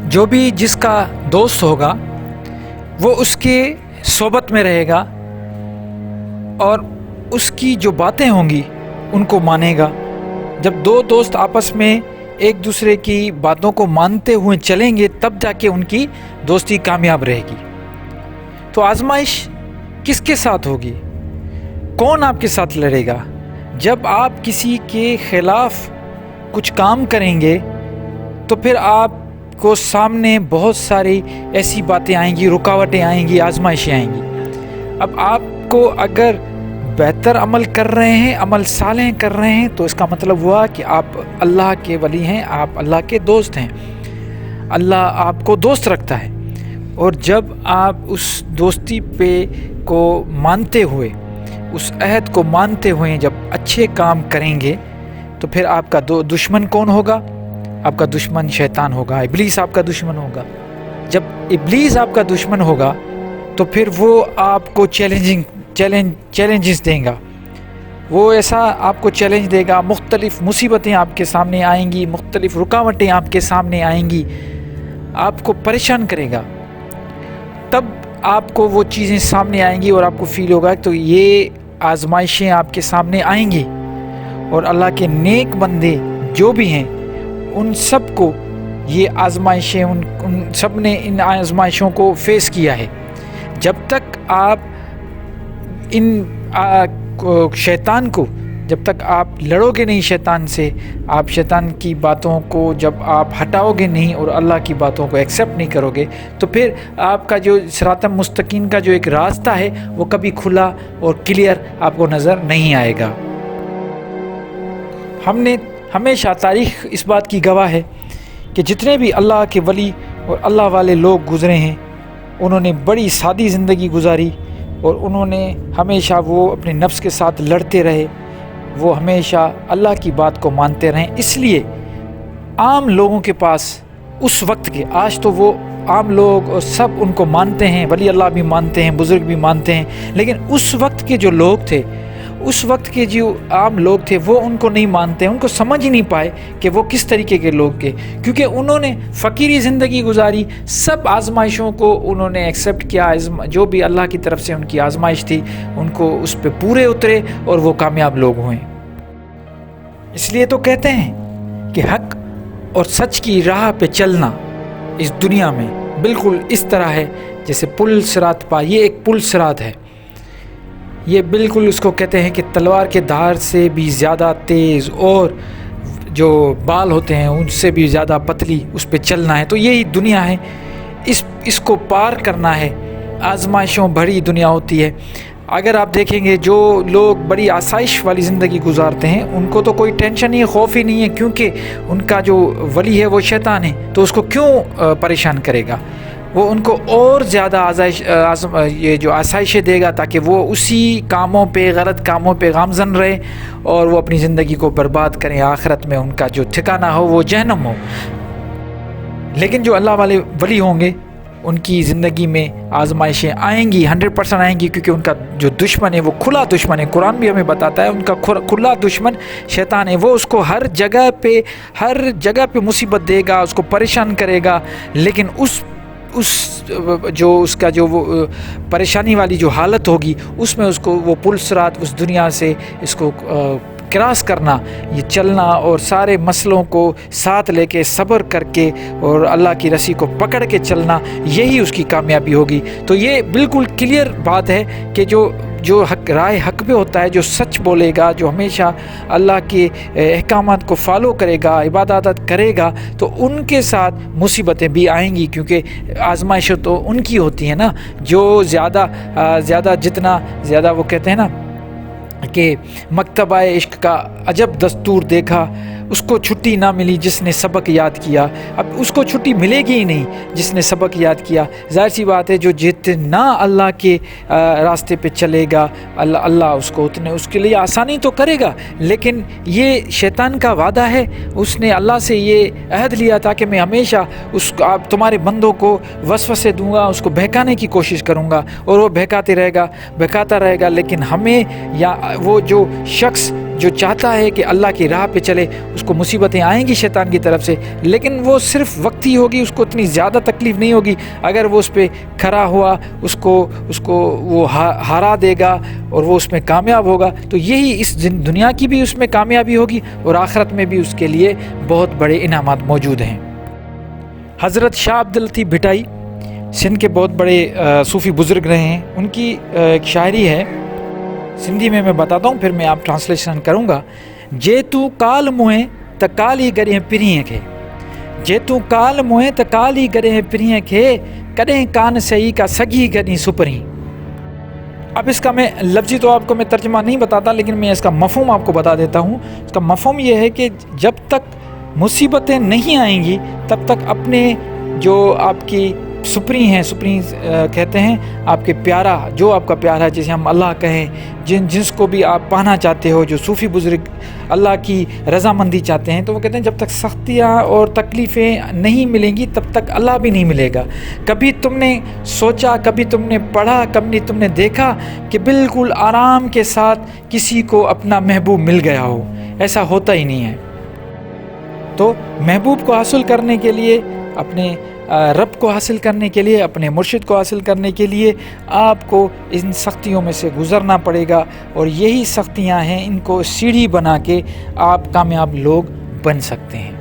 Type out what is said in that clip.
جو بھی جس کا دوست ہوگا وہ اس کے صحبت میں رہے گا اور اس کی جو باتیں ہوں گی ان کو مانے گا۔ جب دو دوست آپس میں ایک دوسرے کی باتوں کو مانتے ہوئے چلیں گے تب جا کے ان کی دوستی کامیاب رہے گی۔ تو آزمائش کس کے ساتھ ہوگی؟ کون آپ کے ساتھ لڑے گا؟ جب آپ کسی کے خلاف کچھ کام کریں گے تو پھر آپ کو سامنے بہت ساری ایسی باتیں آئیں گی، رکاوٹیں آئیں گی، آزمائشیں آئیں گی۔ اب آپ کو اگر بہتر عمل کر رہے ہیں، عمل صالح کر رہے ہیں، تو اس کا مطلب ہوا کہ آپ اللہ کے ولی ہیں، آپ اللہ کے دوست ہیں، اللہ آپ کو دوست رکھتا ہے۔ اور جب آپ اس دوستی پہ کو مانتے ہوئے، اس عہد کو مانتے ہوئے جب اچھے کام کریں گے تو پھر آپ کا دشمن کون ہوگا؟ آپ کا دشمن شیطان ہوگا، ابلیس آپ کا دشمن ہوگا۔ جب ابلیس آپ کا دشمن ہوگا تو پھر وہ آپ کو چیلنجز دے گا، وہ ایسا آپ کو چیلنج دے گا، مختلف مصیبتیں آپ کے سامنے آئیں گی، مختلف رکاوٹیں آپ کے سامنے آئیں گی، آپ کو پریشان کرے گا۔ تب آپ کو وہ چیزیں سامنے آئیں گی اور آپ کو فیل ہوگا تو یہ آزمائشیں آپ کے سامنے آئیں گی۔ اور اللہ کے نیک بندے جو بھی ہیں ان سب کو یہ آزمائشیں ان سب نے ان آزمائشوں کو فیس کیا ہے۔ جب تک آپ ان شیطان کو، جب تک آپ لڑو گے نہیں شیطان سے، آپ شیطان کی باتوں کو جب آپ ہٹاؤ گے نہیں اور اللہ کی باتوں کو ایکسیپٹ نہیں کرو گے تو پھر آپ کا جو صراط مستقیم کا جو ایک راستہ ہے وہ کبھی کھلا اور کلیئر آپ کو نظر نہیں آئے گا۔ ہم نے ہمیشہ تاریخ اس بات کی گواہ ہے کہ جتنے بھی اللہ کے ولی اور اللہ والے لوگ گزرے ہیں انہوں نے بڑی سادی زندگی گزاری اور انہوں نے ہمیشہ وہ اپنے نفس کے ساتھ لڑتے رہے، وہ ہمیشہ اللہ کی بات کو مانتے رہیں۔ اس لیے عام لوگوں کے پاس اس وقت کے، آج تو وہ عام لوگ اور سب ان کو مانتے ہیں، ولی اللہ بھی مانتے ہیں، بزرگ بھی مانتے ہیں، لیکن اس وقت کے جو لوگ تھے، اس وقت کے جو عام لوگ تھے وہ ان کو نہیں مانتے، ان کو سمجھ ہی نہیں پائے کہ وہ کس طریقے کے لوگ تھے، کیونکہ انہوں نے فقیری زندگی گزاری، سب آزمائشوں کو انہوں نے ایکسیپٹ کیا، جو بھی اللہ کی طرف سے ان کی آزمائش تھی ان کو اس پہ پورے اترے اور وہ کامیاب لوگ ہوئے۔ اس لیے تو کہتے ہیں کہ حق اور سچ کی راہ پہ چلنا اس دنیا میں بالکل اس طرح ہے جیسے پل صراط پا، یہ ایک پل صراط ہے، یہ بالکل اس کو کہتے ہیں کہ تلوار کے دھار سے بھی زیادہ تیز اور جو بال ہوتے ہیں ان سے بھی زیادہ پتلی اس پہ چلنا ہے۔ تو یہی دنیا ہے، اس کو پار کرنا ہے، آزمائشوں بھری دنیا ہوتی ہے۔ اگر آپ دیکھیں گے جو لوگ بڑی آسائش والی زندگی گزارتے ہیں ان کو تو کوئی ٹینشن نہیں ہے، خوف ہی نہیں ہے، کیونکہ ان کا جو ولی ہے وہ شیطان ہے، تو اس کو کیوں پریشان کرے گا؟ وہ ان کو اور زیادہ یہ جو آسائشیں دے گا تاکہ وہ اسی کاموں پہ، غلط کاموں پہ گامزن رہے اور وہ اپنی زندگی کو برباد کریں، آخرت میں ان کا جو ٹھکانہ ہو وہ جہنم ہو۔ لیکن جو اللہ والے ولی ہوں گے ان کی زندگی میں آزمائشیں آئیں گی، 100% آئیں گی، کیونکہ ان کا جو دشمن ہے وہ کھلا دشمن ہے۔ قرآن بھی ہمیں بتاتا ہے ان کا کھلا دشمن شیطان ہے، وہ اس کو ہر جگہ پہ مصیبت دے گا، اس کو پریشان کرے گا، لیکن اس کا جو وہ پریشانی والی جو حالت ہوگی اس میں اس کو وہ پل صراط اس دنیا سے اس کو کراس کرنا، یہ چلنا اور سارے مسئلوں کو ساتھ لے کے صبر کر کے اور اللہ کی رسی کو پکڑ کے چلنا، یہی اس کی کامیابی ہوگی۔ تو یہ بالکل کلیئر بات ہے کہ جو حق رائے حق پہ ہوتا ہے، جو سچ بولے گا، جو ہمیشہ اللہ کے احکامات کو فالو کرے گا، عبادات کرے گا، تو ان کے ساتھ مصیبتیں بھی آئیں گی، کیونکہ آزمائشیں تو ان کی ہوتی ہیں نا۔ جو جتنا زیادہ وہ کہتے ہیں نا کہ مکتبہ عشق کا عجب دستور دیکھا، اس کو چھٹی نہ ملی جس نے سبق یاد کیا۔ اب اس کو چھٹی ملے گی ہی نہیں جس نے سبق یاد کیا۔ ظاہر سی بات ہے جو جتنا اللہ کے راستے پہ چلے گا اللہ اس کے لیے آسانی تو کرے گا، لیکن یہ شیطان کا وعدہ ہے، اس نے اللہ سے یہ عہد لیا تھا کہ میں ہمیشہ تمہارے بندوں کو وسوسے دوں گا، اس کو بہکانے کی کوشش کروں گا، اور وہ بہکاتا رہے گا، لیکن ہمیں یا وہ جو شخص جو چاہتا ہے کہ اللہ کی راہ پہ چلے، اس کو مصیبتیں آئیں گی شیطان کی طرف سے، لیکن وہ صرف وقتی ہوگی، اس کو اتنی زیادہ تکلیف نہیں ہوگی۔ اگر وہ اس پہ کھڑا ہوا، اس کو وہ ہرا دے گا اور وہ اس میں کامیاب ہوگا، تو یہی اس دنیا کی بھی اس میں کامیابی ہوگی اور آخرت میں بھی اس کے لیے بہت بڑے انعامات موجود ہیں۔ حضرت شاہ عبد اللطیف بھٹائی سندھ کے بہت بڑے صوفی بزرگ رہے ہیں، ان کی ایک شاعری ہے، سندھی میں بتاتا ہوں، پھر میں آپ ٹرانسلیشن کروں گا۔ جے تو کال موئیں تا کالی گریں پریں کھے، جے تو کال موئیں تا کالی گریں پریں کھے، کدیں کان سئی کا سگی گدیں سپریں۔ اب اس کا میں لفظی تو آپ کو میں ترجمہ نہیں بتاتا، لیکن میں اس کا مفہوم آپ کو بتا دیتا ہوں۔ اس کا مفہوم یہ ہے کہ جب تک مصیبتیں نہیں آئیں گی تب تک اپنے جو آپ کی سپری ہیں، سپری کہتے ہیں آپ کے پیارا، جو آپ کا پیارا جسے ہم اللہ کہیں، جس کو بھی آپ پانا چاہتے ہو، جو صوفی بزرگ اللہ کی رضامندی چاہتے ہیں، تو وہ کہتے ہیں جب تک سختیاں اور تکلیفیں نہیں ملیں گی تب تک اللہ بھی نہیں ملے گا۔ کبھی تم نے سوچا، کبھی تم نے پڑھا، کبھی تم نے دیکھا کہ بالکل آرام کے ساتھ کسی کو اپنا محبوب مل گیا ہو؟ ایسا ہوتا ہی نہیں ہے۔ تو محبوب کو حاصل کرنے کے لیے، اپنے رب کو حاصل کرنے کے لیے، اپنے مرشد کو حاصل کرنے کے لیے آپ کو ان سختیوں میں سے گزرنا پڑے گا، اور یہی سختیاں ہیں، ان کو سیڑھی بنا کے آپ کامیاب لوگ بن سکتے ہیں۔